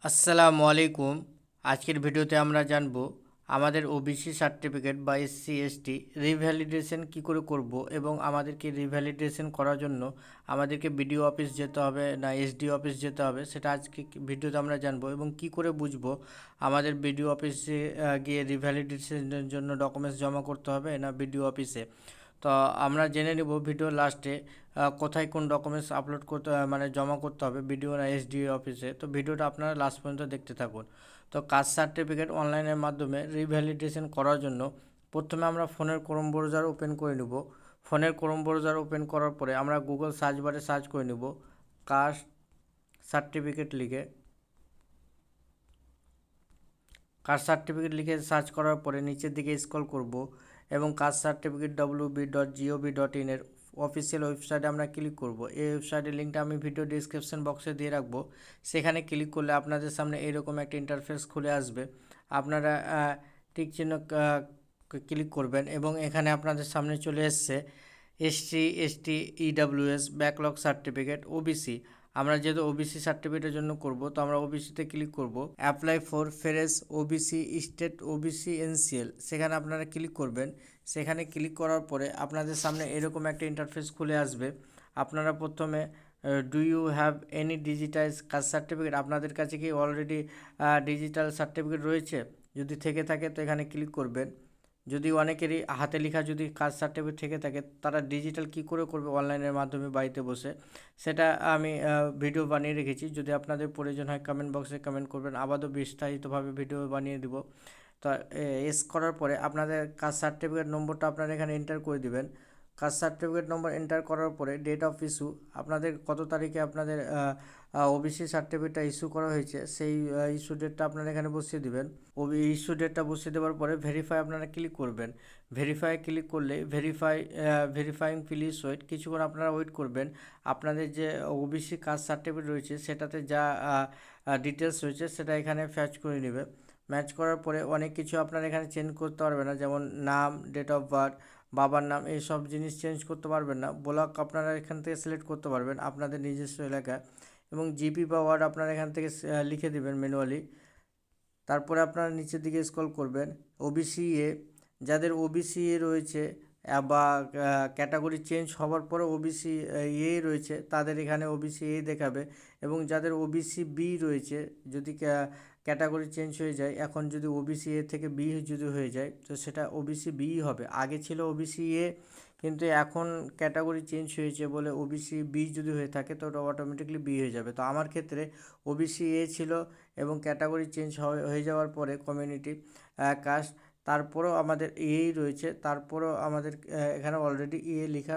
আসসালামু আলাইকুম। আজকের ভিডিওতে আমরা জানব আমাদের ওবিসি সার্টিফিকেট বা এসসি এসটি রিভ্যালিডেশন কী করে করব এবং আমাদেরকে রিভ্যালিডেশন করার জন্য আমাদেরকে বিডিও অফিস যেতে হবে না এসডি অফিস যেতে হবে, সেটা আজকে ভিডিওতে আমরা জানবো। এবং কি করে বুঝবো আমাদের বিডিও অফিসে গিয়ে রিভ্যালিডেশনের জন্য ডকুমেন্টস জমা করতে হবে না বিডিও অফিসে। তো আমরা জেনে নেব ভিডিও লাস্টে কোথায় কোন ডকুমেন্টস আপলোড করতে মানে জমা করতে হবে বিডিও না এসডিও অফিসে। তো ভিডিওটা আপনারা লাস্ট পর্যন্ত দেখতে থাকুন। তো কাস্ট সার্টিফিকেট অনলাইনের মাধ্যমে রিভ্যালিডেশন করার জন্য প্রথমে আমরা ফোনের ক্রোম ব্রাউজার ওপেন করে নেব। ফোনের ক্রোম ব্রাউজার ওপেন করার পরে আমরা গুগল সার্চ বারে সার্চ করে নেব কাস্ট সার্টিফিকেট লিখে। কাস্ট সার্টিফিকেট লিখে সার্চ করার পরে নিচের দিকে স্ক্রল করব এবং কাস্ট সার্টিফিকেট www.gov.in এর অফিসিয়াল ওয়েবসাইটে আমরা ক্লিক করব। এই ওয়েবসাইটের লিঙ্কটা আমি ভিডিও ডিসক্রিপশন বক্সে দিয়ে রাখবো। সেখানে ক্লিক করলে আপনাদের সামনে এইরকম একটা ইন্টারফেস খুলে আসবে। আপনারা টিক চিহ্ন ক্লিক করবেন এবং এখানে আপনাদের সামনে চলে এসছে SC ST EWS backlog certificate OBC. আমরা যেহেতু ওবিসি সার্টিফিকেটের জন্য করব, তো আমরা ওবিসিতে ক্লিক করব। Apply for fresh OBC state OBC NCL, সেখানে আপনারা ক্লিক করবেন। সেখানে ক্লিক করার পরে আপনাদের সামনে এরকম একটা ইন্টারফেস খুলে আসবে। আপনারা প্রথমে do you have any digitize caste certificate, আপনাদের কাছে কি অলরেডি ডিজিটাল সার্টিফিকেট রয়েছে? যদি থেকে থাকে তো এখানে ক্লিক করবেন। যদি অনেকেরই হাতে লেখা যদি কাস্ট সার্টিফিকেট থেকে থাকে, তারা ডিজিটাল কি করে করবে অনলাইনের মাধ্যমে বাড়িতে বসে, সেটা আমি ভিডিও বানিয়ে রেখেছি। যদি আপনাদের প্রয়োজন হয় কমেন্ট বক্সে কমেন্ট করবেন, আবারও বিস্তারিতভাবে ভিডিও বানিয়ে দিব। তো এস করার পরে আপনাদের কাস্ট সার্টিফিকেট নম্বরটা আপনারা এখানে এন্টার করে দিবেন। কাস্ট সার্টিফিকেট নম্বর এন্টার করার পরে ডেট অফ ইস্যু, আপনাদের কত তারিখে আপনাদের ওবিসি সার্টিফিকেটটা ইস্যু করা হয়েছে সেই ইস্যু ডেটটা আপনারা এখানে বসিয়ে দিবেন। ইস্যু ডেটটা বসিয়ে দেওয়ার পরে ভেরিফাই আপনারা ক্লিক করবেন। ভেরিফাই ক্লিক করলে ভেরিফাইং প্লিজ ওয়েট, কিছুক্ষণ আপনারা ওয়েট করবেন। আপনাদের যে ওবিসি কাস্ট সার্টিফিকেট রয়েছে সেটাতে যা ডিটেলস রয়েছে সেটা এখানে ফ্যাচ করে নেবে। ম্যাচ করার পরে অনেক কিছু আপনারা এখানে চেঞ্জ করতে পারবেন না, যেমন নাম, ডেট অফ বার্থ, বাবার নাম, এইসব জিনিস চেঞ্জ করতে পারবেন না। ব্লক আপনারা এখান থেকে সিলেক্ট করতে পারবেন আপনাদের নিজস্ব এলাকায়। এবং জিপি বা ওয়ার্ড আপনারা এখান থেকে লিখে দেবেন ম্যানুয়ালি। তারপরে আপনারা নিচের দিকে স্ক্রল করবেন। ওবিসি এ, যাদের ওবিসি এ রয়েছে বা ক্যাটাগরি চেঞ্জ হওয়ার পরে ওবিসি এ রয়েছে, তাদের এখানে ওবিসি এ দেখাবে। এবং যাদের ওবিসি বি রয়েছে, যদি ক্যাটাগরি চেঞ্জ হয়ে যায়, এখন যদি ওবিসি এ থেকে বি যদি হয়ে যায় তো সেটা ওবিসি বি হবে। আগে ছিল ওবিসি এ, কিন্তু এখন ক্যাটাগরি চেঞ্জ হয়েছে বলে ওবিসি বি যদি হয়ে থাকে তো ওটা অটোমেটিকলি বি হয়ে যাবে। তো আমার ক্ষেত্রে ওবিসি এ ছিল এবং ক্যাটাগরি চেঞ্জ হয়ে যাওয়ার পরে কমিউনিটি কাস্ট, তারপরেও আমাদের এই রয়েছে, তারপরেও আমাদের এখানে অলরেডি লেখা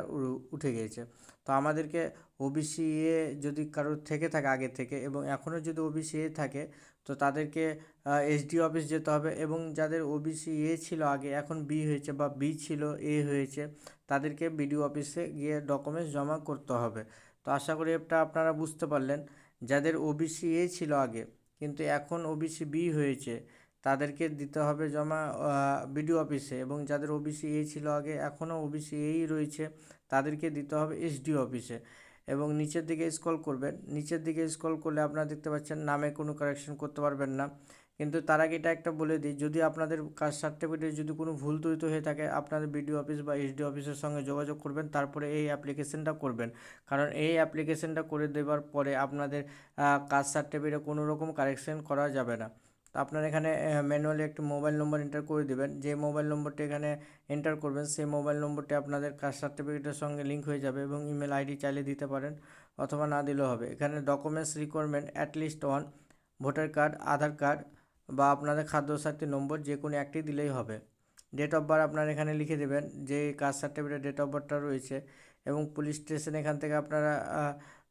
উঠে গিয়েছে। তো আমাদেরকে ওবিসি এ যদি কারোর থেকে থাকে আগে থেকে এবং এখনও যদি ওবিসি এ থাকে, তো তাদেরকে এসডি অফিস যেতে হবে। এবং যাদের ওবিসি এ ছিল আগে, এখন বি হয়েছে বা বি ছিল এ হয়েছে, তাদেরকে বিডিও অফিসে গিয়ে ডকুমেন্টস জমা করতে হবে। তো আশা করি এটা আপনারা বুঝতে পারলেন। যাদের ওবিসি এ ছিল আগে কিন্তু এখন ওবিসি বি হয়েছে, তাদেরকে দিতে হবে জমা বিডিও অফিসে। এবং যাদের ওবিসি এ ছিল আগে এখনও ওবিসি এই রয়েছে, তাদেরকে দিতে হবে এসডিও অফিসে। এবং নিচের দিকে স্ক্রল করবেন। নিচের দিকে স্ক্রল করলে আপনারা দেখতে পাচ্ছেন নামে কোনো কারেকশন করতে পারবেন না। কিন্তু তার আগে এটা একটা বলে দিই, যদি আপনাদের কাস্ট সার্টিফিকেটে যদি কোনো ভুল ত্রুটি হয়ে থাকে, আপনাদের বিডিও অফিস বা এসডি অফিসের সঙ্গে যোগাযোগ করবেন, তারপরে এই অ্যাপ্লিকেশনটা করবেন। কারণ এই অ্যাপ্লিকেশনটা করে দেওয়ার পরে আপনাদের কাস্ট সার্টিফিকেটে কোনো রকম কারেকশন করা যাবে না। তো আপনারা এখানে ম্যানুয়ালি একটা মোবাইল নম্বর এন্টার করে দেবেন। যে মোবাইল নম্বরটি এখানে এন্টার করবেন সেই মোবাইল নম্বরটি আপনাদের কাস্ট সার্টিফিকেটের সঙ্গে লিঙ্ক হয়ে যাবে। এবং ইমেল আইডি চাইলে দিতে পারেন অথবা না দিলেও হবে। এখানে documents requirement at least one, voter card, Aadhaar card বা আপনাদের খাদ্যসাথী নম্বর, যে কোনো একটি দিলেই হবে। ডেট অফ বার্থ আপনারা এখানে লিখে দেবেন, যে কাস্ট সার্টিফিকেটের ডেট অফ বার্থটা রয়েছে। এবং পুলিশ স্টেশন এখান থেকে আপনারা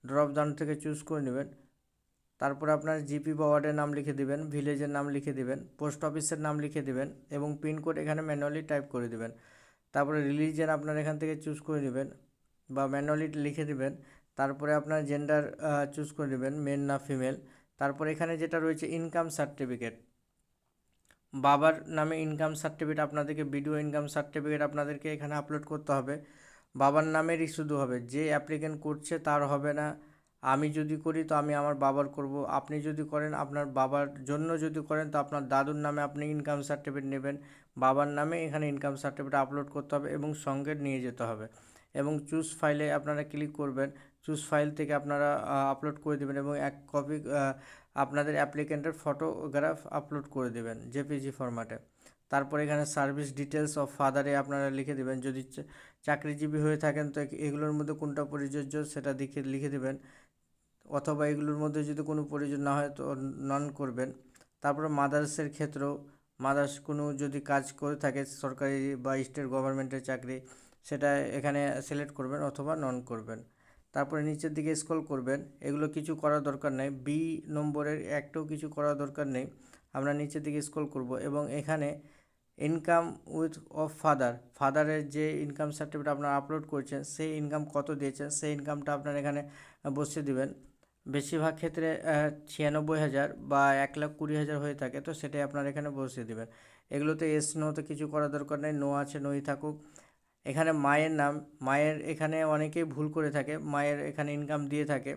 ড্রপ ডাউন থেকে চুজ করে নেবেন। তারপরে আপনার জিপি বা ওয়ার্ডের নাম লিখে দেবেন, ভিলেজের নাম লিখে দেবেন, পোস্ট অফিসের নাম লিখে দেবেন এবং পিনকোড এখানে ম্যানুয়ালি টাইপ করে দেবেন। তারপরে রিলিজিয়ান আপনার এখান থেকে চুজ করে নেবেন বা ম্যানুয়ালি লিখে দেবেন। তারপরে আপনার জেন্ডার চুজ করে নেবেন, মেল না ফিমেল। তারপরে এখানে যেটা রয়েছে ইনকাম সার্টিফিকেট, বাবার নামে ইনকাম সার্টিফিকেট, আপনাদেরকে বিডিও ইনকাম সার্টিফিকেট আপনাদেরকে এখানে আপলোড করতে হবে। বাবার নামেরই শুধু হবে, যে অ্যাপ্লিকেন্ট করছে তার হবে না। আমি যদি করি তো আমি আমার বাবার করব, আপনি যদি করেন আপনার বাবার জন্য যদি করেন তো আপনার দাদুর নামে আপনি ইনকাম সার্টিফিকেট নেবেন, বাবার নামে এখানে ইনকাম সার্টিফিকেট আপলোড করতে হবে এবং সঙ্গে নিয়ে যেতে হবে এবং চুজ ফাইলে আপনারা ক্লিক করবেন। চুজ ফাইল থেকে আপনারা আপলোড করে দেবেন এবং এক কপি আপনাদের অ্যাপ্লিকেন্টের ফটোগ্রাফ আপলোড করে দেবেন জেপিজি ফরম্যাটে। তারপর এখানে সার্ভিস ডিটেলস অফ ফাদারে আপনারা লিখে দেবেন, যদি চাকরিজীবী হয়ে থাকেন তো এগুলোর মধ্যে কোনটা প্রযোজ্য সেটা লিখে দেবেন, অথবা এগুলোর মধ্যে যদি কোনো প্রয়োজন না হয় তো নন করবেন। তারপরে মাদার্সের ক্ষেত্রেও মাদার্স কোনো যদি কাজ করে থাকে সরকারি বা স্টেট গভর্নমেন্টের চাকরি, সেটা এখানে সিলেক্ট করবেন অথবা নন করবেন। তারপরে নিচের দিকে স্ক্রল করবেন, এগুলো কিছু করার দরকার নেই, বি নম্বরের একটাও কিছু করার দরকার নেই। আমরা নিচের দিকে স্ক্রল করব এবং এখানে ইনকাম উইথ অফ ফাদারের যে ইনকাম সার্টিফিকেট আপনারা আপলোড করছেন সেই ইনকাম কত দিয়েছেন সেই ইনকামটা আপনারা এখানে বসিয়ে দেবেন। বেশিরভাগ ক্ষেত্রে 96,000 বা 1,20,000 হয়ে থাকে, তো সেটাই আপনারা এখানে বসিয়ে দেবেন। এগুলোতে এস নোতে কিছু করার দরকার নেই, নো আছে নোই থাকুক। এখানে মায়ের নাম, মায়ের এখানে অনেকেই ভুল করে থাকে, মায়ের এখানে ইনকাম দিয়ে থাকে,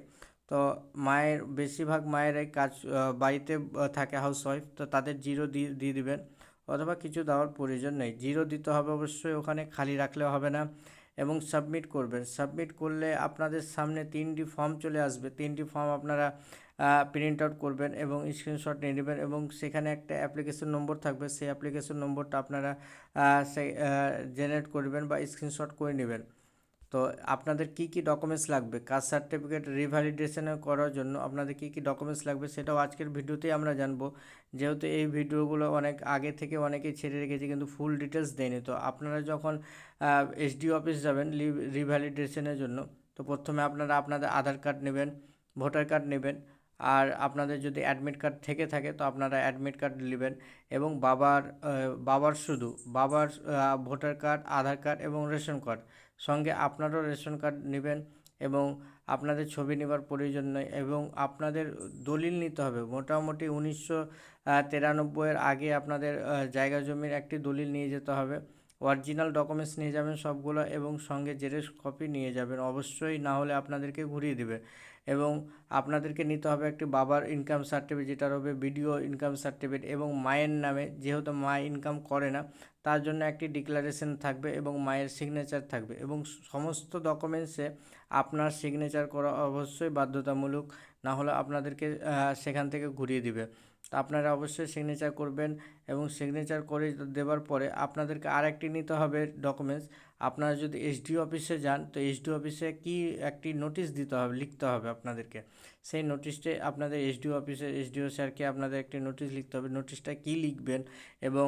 তো মায়ের বেশিরভাগ মায়েরাই কাজ বাড়িতে থাকে হাউসওয়াইফ, তো তাদের জিরো দিয়ে দিবেন অথবা কিছু দেওয়ার প্রয়োজন নেই, জিরো দিতে হবে অবশ্যই, ওখানে খালি রাখলেও হবে না। এবং সাবমিট করবেন, সাবমিট করলে আপনাদের সামনে 3টি ফর্ম চলে আসবে, 3টি ফর্ম আপনারা প্রিন্ট আউট করবেন এবং স্ক্রিনশট নিয়ে নেবেন এবং সেখানে একটা অ্যাপ্লিকেশন নম্বর থাকবে, সেই অ্যাপ্লিকেশন নম্বরটা আপনারা জেনারেট করবেন বা স্ক্রিনশট করে নেবেন। তো আপনাদের কি কি ডকুমেন্টস লাগবে কাস্ট সার্টিফিকেট রিভ্যালিডেশন করার জন্য, আপনাদের কি কি ডকুমেন্টস লাগবে সেটাও আজকের ভিডিওতেই আমরা জানবো, যেহেতু এই ভিডিওগুলো অনেক আগে থেকে অনেকেই ছেড়ে রেখেছে কিন্তু ফুল ডিটেলস দেয়নি। তো আপনারা যখন এসডিও অফিস যাবেন রিভ্যালিডেশনের জন্য, তো প্রথমে আপনারা আপনাদের আধার কার্ড নেবেন, ভোটার কার্ড নেবেন, আর আপনাদের যদি অ্যাডমিট কার্ড থেকে থাকে তো আপনারা অ্যাডমিট কার্ড নেবেন এবং বাবার শুধু বাবার ভোটার কার্ড, আধার কার্ড এবং রেশন কার্ড, সঙ্গে আপনারও রেশন কার্ড নেবেন এবং আপনাদের ছবি নেবার প্রয়োজন নেই এবং আপনাদের দলিল নিতে হবে। মোটামুটি 1993 আগে আপনাদের জায়গা জমির একটি দলিল নিয়ে যেতে হবে, অরিজিনাল ডকুমেন্টস নিয়ে যাবেন সবগুলো এবং সঙ্গে জেরক্স কপি নিয়ে যাবেন অবশ্যই, না হলে আপনাদেরকে ঘুরিয়ে দেবে। এবং আপনাদেরকে নিতে হবে একটি বাবার ইনকাম সার্টিফিকেট, যেটা হবে বিডিও ইনকাম সার্টিফিকেট, এবং মায়ের নামে, যেহেতু মা ইনকাম করে না তার জন্য একটি ডিক্লারেশন থাকবে এবং মায়ের সিগনেচার থাকবে এবং সমস্ত ডকুমেন্টসে আপনার সিগনেচার করা অবশ্যই বাধ্যতামূলক, না হলে আপনাদেরকে সেখান থেকে ঘুরিয়ে দিবে। তো আপনারা অবশ্যই সিগনেচার করবেন এবং সিগনেচার করে দেওয়ার পরে আপনাদেরকে আরেকটি নিতে হবে ডকুমেন্টস। আপনারা যদি এসডিও অফিসে যান তো এসডিও অফিসে কি একটি নোটিশ দিতে হবে, লিখতে হবে আপনাদেরকে, সেই নোটিশটি আপনাদের এসডিও স্যারকে আপনাদের একটি নোটিশ লিখতে হবে। নোটিশটা কি লিখবেন এবং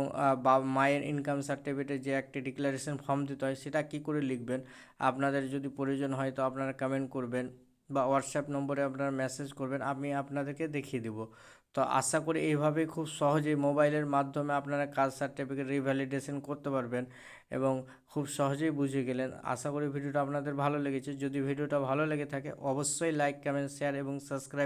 মায়ের ইনকাম সার্টিফিকেটে যে একটি ডিক্লারেশন ফর্ম দিতে হয় সেটা কি করে লিখবেন, আপনাদের যদি প্রয়োজন হয় তো আপনারা কমেন্ট করবেন বা হোয়াটসঅ্যাপ নম্বরে আপনারা মেসেজ করবেন, আমি আপনাদেরকে দেখিয়ে দেবো। তো আশা করি এইভাবে খুব সহজেই মোবাইলের মাধ্যমে আপনারা কাস্ট সার্টিফিকেট রিভ্যালিডেশন করতে পারবেন এবং খুব সহজেই বুঝে গেলেন। আশা করি ভিডিওটা আপনাদের ভালো লেগেছে, যদি ভিডিওটা ভালো লেগে থাকে অবশ্যই লাইক, কমেন্ট, শেয়ার এবং সাবস্ক্রাইব